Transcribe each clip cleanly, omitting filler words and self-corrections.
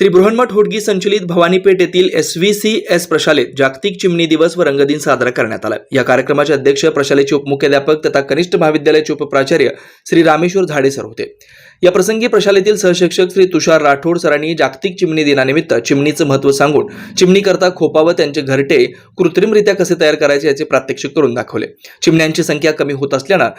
श्री बृहन्मठ होडगी संचलित भवानीपेठ येथील SVCS प्रशालेत जागतिक चिमणी दिवस व रंगदिन साजरा करण्यात आला। या कार्यक्रमाचे अध्यक्ष प्रशालेचे उपमुख्याध्यापक तथा कनिष्ठ महाविद्यालयाचे उपप्राचार्य श्री रामेश्वर झाडे सर होते। या प्रसंगी प्रशालेतील सहशिक्षक श्री तुषार राठोड सरांनी जागतिक चिमणी दिनानिमित्त चिमणीचं महत्त्व सांगून चिमणीकरता खोपा व त्यांचे घरटे कृत्रिमरित्या कसे तयार करायचे याचे प्रात्यक्षिक करून दाखवले। चिमण्यांची संख्या कमी होत असल्यानं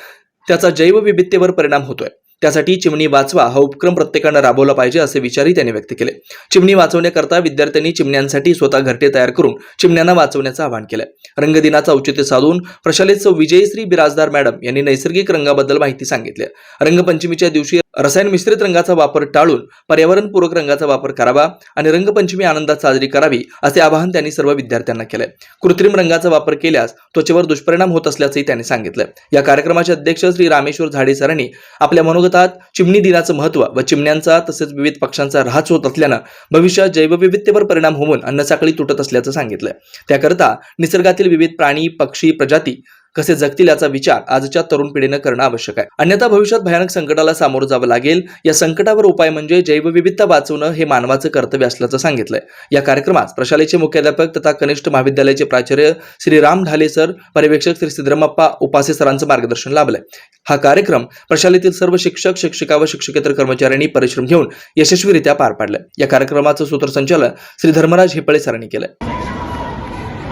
त्याचा जैवविविधतेवर परिणाम होतोय, त्यासाठी चिमणी वाचवा हा उपक्रम प्रत्येकानं राबवला पाहिजे असे विचारही त्यांनी व्यक्त केले। चिमणी वाचवण्याकरता विद्यार्थ्यांनी चिमण्यांसाठी स्वतः घरटे तयार करून चिमण्यांना वाचवण्याचं आवाहन केलंय। रंगदिनाचा औचित्य साधून प्रशालेत विजयश्री बिराजदार मॅडम यांनी नैसर्गिक रंगाबद्दल माहिती सांगितली। रंगपंचमीच्या दिवशी रसायन मिश्रित रंगाचा वापर टाळून पर्यावरणपूरक रंगाचा वापर करावा आणि रंगपंचमी आनंदात साजरी करावी असे आवाहन त्यांनी सर्व विद्यार्थ्यांना केले। कृत्रिम रंगाचा वापर केल्यास त्वचेवर दुष्परिणाम होत असल्याचंही त्यांनी सांगितलं। या कार्यक्रमाचे अध्यक्ष श्री रामेश्वर झाडे सरांनी आपल्या मनोगतात चिमणी दिनाचं महत्त्व व चिमण्यांचा तसेच विविध पक्ष्यांचा ऱ्हास होत असल्यानं भविष्यात जैवविविधतेवर परिणाम होऊन अन्नसाखळी तुटत असल्याचं सांगितलं। त्याकरता निसर्गातील विविध प्राणी पक्षी प्रजाती कसे जगतील याचा विचार आजच्या तरुण पिढीनं करणं आवश्यक आहे, अन्यथा भविष्यात भयानक संकटाला सामोरं जावं लागेल। या संकटावर उपाय म्हणजे जैवविविधता वाचवणं हे मानवाचं कर्तव्य असल्याचं सांगितलंय। या कार्यक्रमात प्रशालेचे मुख्याध्यापक तथा कनिष्ठ महाविद्यालयाचे प्राचार्य श्री राम ढाले सर, पर्यवेक्षक श्री सिद्धरामप्पा उपासे सरांचं मार्गदर्शन लाभलंय। हा कार्यक्रम प्रशालेतील सर्व शिक्षक शिक्षिका व शिक्षकेतर कर्मचाऱ्यांनी परिश्रम घेऊन यशस्वीरित्या पार पाडलं। या कार्यक्रमाचं सूत्रसंचालन श्री धर्मराज हिपळे सरांनी केलंय।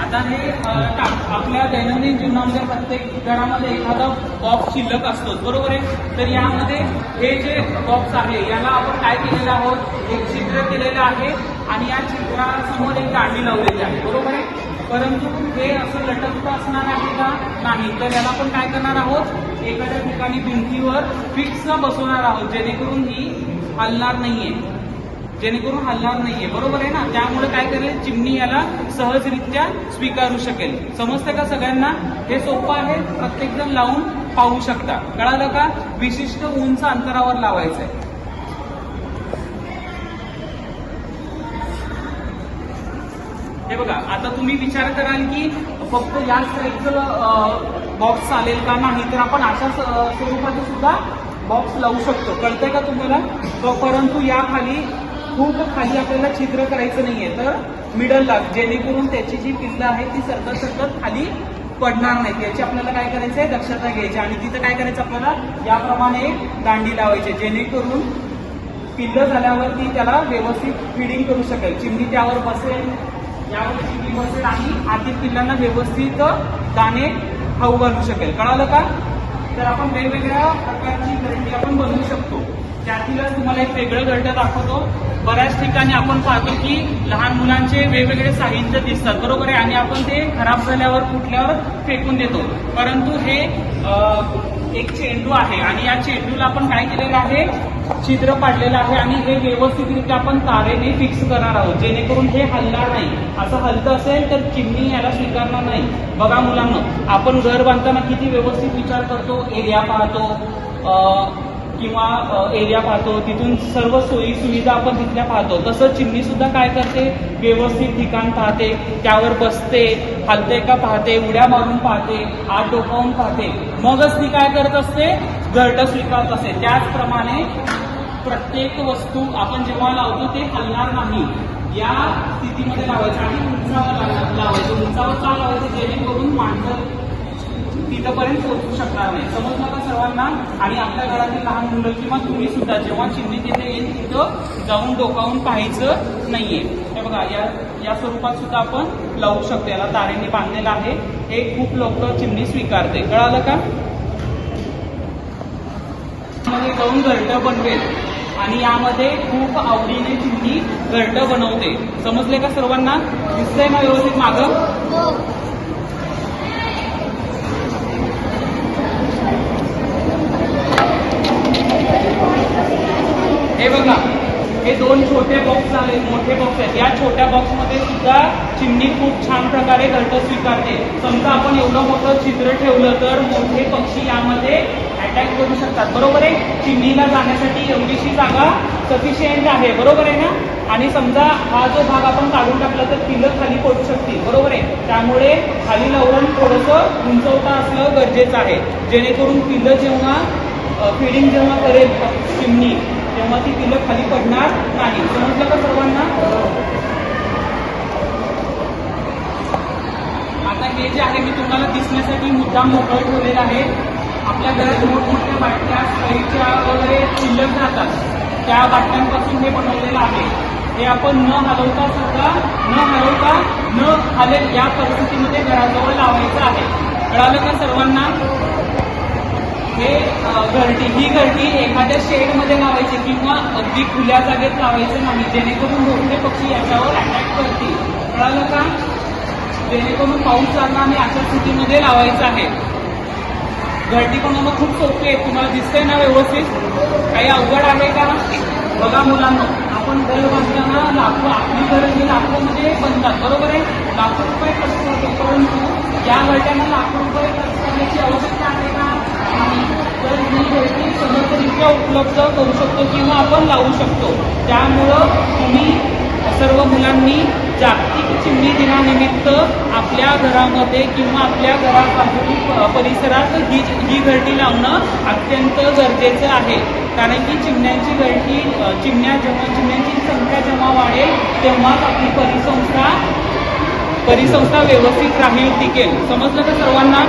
आता हे आपल्या दैनंदिन जीवनामध्ये प्रत्येक घरामध्ये एखादा बॉक्स शिल्लक असतो, बरोबर आहे। तर यामध्ये हे जे बॉक्स आहे याला आपण काय केलेलं आहोत, एक छिद्र केलेलं आहे आणि या छिद्रासमोर एक दांडी लावलेली आहे, बरोबर आहे। परंतु हे असं लटकत असणार आहे का, नाही। तर याला आपण काय करणार आहोत, एखाद्या ठिकाणी भिंतीवर फिक्स बसवणार आहोत जेणेकरून ही हलणार नाहीये, बरोबर आहे ना। त्यामुळे काय करेल, चिमणी याला सहजरित्या स्वीकारू शकेल। समजतं का सगळ्यांना? हे सोपं आहे, प्रत्येक जण लावून पाहू शकता। कळालं का? विशिष्ट उंच अंतरावर लावायचंय। हे बघा, आता तुम्ही विचार कराल की फक्त या साईजचं बॉक्स चालेल का, नाही। तर आपण अशा स्वरूपाचं सुद्धा बॉक्स लावू शकतो, कळतंय का तुम्हाला? परंतु या खाली खूप खाली आपल्याला छिद्र करायचं नाहीये, तर मिडलला, जेणेकरून त्याची जी पिल्लं आहे ती सरकत खाली पडणार नाही। याची आपल्याला काय करायचंय, दक्षता घ्यायची आणि तिथं काय करायचं, आपल्याला याप्रमाणे दांडी लावायची जेणेकरून पिल्लं झाल्यावर ती त्याला व्यवस्थित फीडिंग करू शकेल। चिमणी त्यावर बसेल, यावर चिमणी बसेल आणि आतील पिल्लांना व्यवस्थित दाणे खाऊ घालू शकेल। कळालं का? तर आपण वेगवेगळ्या प्रकारची घरटी आपण बनवू शकतो। त्यातीलच तुम्हाला एक वेगळं घरटं दाखवतो। बऱ्याच ठिकाणी आपण पाहतो की लहान मुलांचे वेगवेगळे साहित्य दिसतात, बरोबर आहे, आणि आपण ते खराब झाल्यावर फुटल्यावर फेकून देतो। परंतु हे एक चेंडू आहे आणि या चेंडूला आपण काय केलेलं आहे, छिद्र पाडलेलं आहे आणि हे व्यवस्थितरित्या आपण तारेने फिक्स करणार आहोत जेणेकरून हे हलणार नाही। असं हलतं असेल तर चिमणी याला स्वीकारणार नाही। बघा मुलांना, आपण घर बांधताना किती व्यवस्थित विचार करतो, एरिया पाहतो किंवा एरिया पाहतो, तिथून सर्व सोयी सुविधा आपण तिथल्या पाहतो। तसं चिमणी सुद्धा काय करते, व्यवस्थित ठिकाण पाहते, त्यावर बसते, हलते का पाहते, उड्या मारून पाहते, आत डोकावून पाहते, मगच ती काय करत असते, घरटं स्वीकारत असते। त्याचप्रमाणे प्रत्येक वस्तू आपण जेव्हा लावतो ते हलणार नाही, या स्थितीमध्ये लावायचं आणि उंचावर लावायचं। उंचावर का लावायचं, जेणेकरून माणसं तिथपर्यंत पोहोचू शकणार नाही। समजलं का सर्वांना? आणि आपल्या घरातील लहान मुलं किंवा तुम्ही सुद्धा जेव्हा चिमणी तिथे येईल तिथं जाऊन डोकावून पाहायचं नाहीये। हे बघा, या स्वरूपात सुद्धा आपण लावू शकतो। याला तारेने बांधलेलं आहे, हे खूप लोक चिमणी स्वीकारते। कळालं का? मध्ये जाऊन घरटं बनवेल आणि यामध्ये खूप आवडीने चिमणी घरटं बनवते। समजले का सर्वांना? दिसतंय ना व्यवस्थित मागं? हे बघा, हे दोन छोटे बॉक्स आहेत, मोठे बॉक्स आहेत। या छोट्या बॉक्समध्ये सुद्धा चिमणी खूप छान प्रकारे घरटं स्वीकारते। समजा आपण एवढं मोठं छिद्र ठेवलं तर मोठे पक्षी यामध्ये अटॅक करू शकतात, बरोबर आहे। चिमणीला जाण्यासाठी एवढीशी जागा सफिशियंट आहे, बरोबर आहे ना। आणि समजा हा जो भाग आपण काढून टाकला तर पिल्लं खाली पडू शकतील, बरोबर आहे। त्यामुळे खाली लावून थोडंसं उंचवता असणं गरजेचं आहे, जेणेकरून पिल्लं जेव्हा फिडिंग जेव्हा करेल चिमणी तेव्हा ती बिलं खाली पडणार नाही. समजलं का सर्वांना? आता हे जे आहे मी तुम्हाला दिसण्यासाठी मुद्दाम मोकळं ठेवलेलं आहे. आपल्या घरात मोठमोठ्या बाटल्या स्प्राईटच्या वगैरे शिल्लक राहतात, त्या बाटल्यांपासून हे बनवलेलं आहे. हे आपण न हलवता न हलेल या परिस्थितीमध्ये घराजवळ लावायचं आहे. कळालं का सर्वांना? हे ही घरटी एखाद्या शेडमध्ये लावायची किंवा अगदी खुल्या जागेत लावायचं नाही, जेणेकरून मोठे पक्षी याच्यावर अटॅक करतील. कळालं का? जेणेकरून पाऊस चालणार आणि अशा स्थितीमध्ये लावायचं आहे. घरटी बनवणं खूप सोपी आहे. तुम्हाला दिसतंय ना व्यवस्थित? काही अवघड आहे का? बघा मुलांना, आपण घर बांधताना लाकूड, आपली घरं ही लाकूडमध्ये बनतात, बरोबर आहे? लाखो रुपये खर्च करतो, परंतु या घरट्यांना लाखो रुपये खर्च करण्याची आवश्यकता आहे का? नाही. तर ही घरटी सहजरित्या उपलब्ध करू शकतो किंवा आपण लावू शकतो. त्यामुळं तुम्ही सर्व मुलांनी जागतिक चिमणी दिनानिमित्त आपल्या घरामध्ये किंवा आपल्या घराबाजूच्या परिसरात ही घरटी लावणं अत्यंत गरजेचं आहे. कारण की चिमण्यांची संख्या जेव्हा वाढेल तेव्हाच आपली परिसंस्था व्यवस्थित राहील, टिकेल. समजलं का सर्वांना?